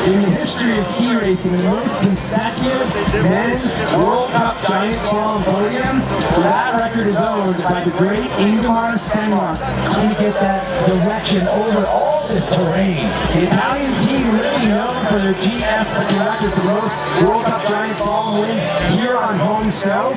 in the history of ski racing, the most consecutive men's World Cup giant slalom podiums. That record is owned by the great Ingemar Stenmark, trying to get that direction over all this terrain. The Italian team really known for their GS picking record for the most World Cup giant slalom wins here on home snow.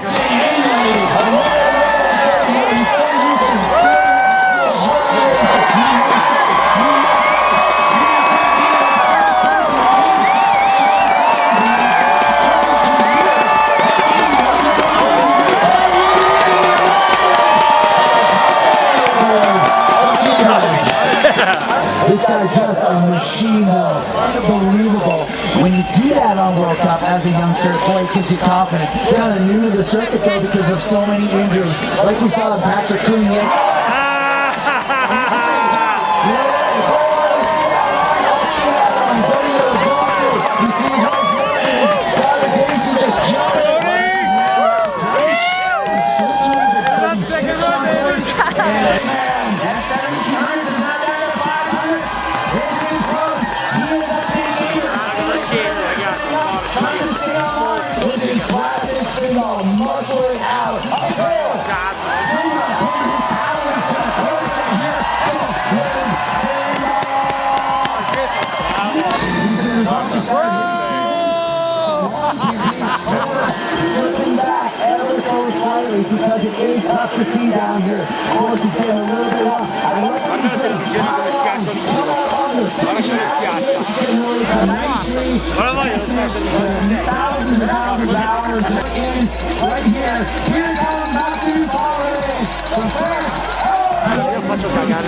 This guy's just a machine though, unbelievable. When you do that on World Cup as a youngster, boy, it gives you confidence. Kind of new to the circuit though because of so many injuries. Like we saw in Patrick Cooney. Because it is tough to see down here. Of course, he's getting a little bit off. I like what he's doing. Thousands and thousands of hours in right here. Here comes Mathieu from France.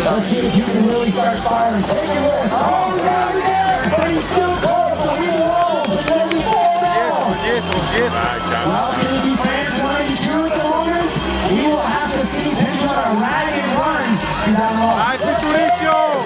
Let's see if you can really start firing. Take it with. Oh, down there. But he's still close. So he rolls. And then we fall down. Well, can it be France 22 at the moment? We will have to see Pinturault a ragged run down low. Vai, Pinturault!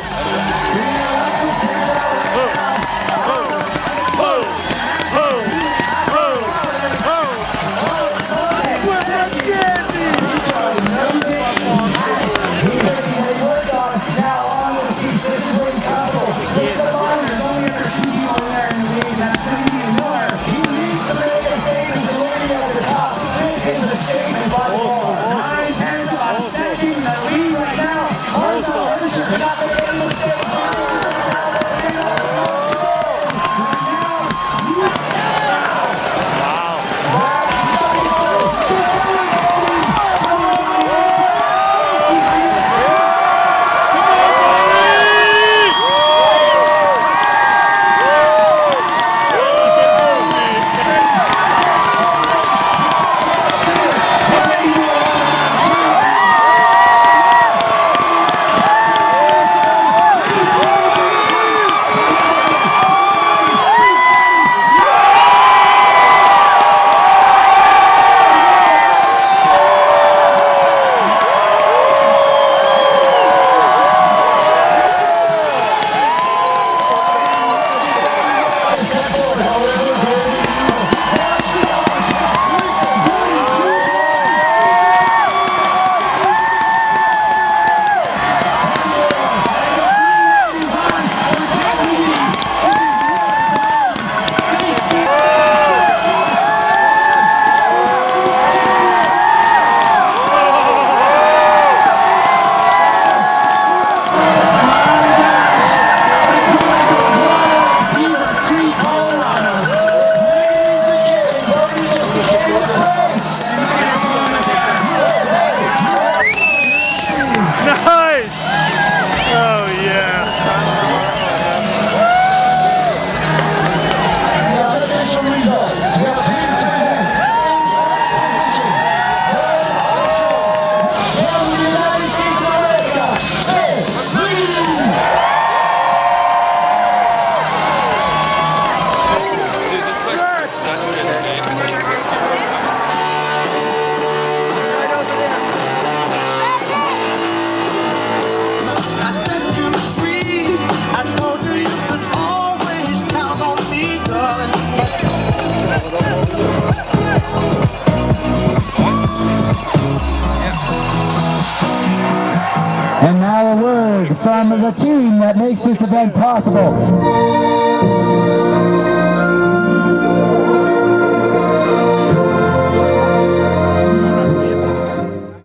And now a word from the team that makes this event possible.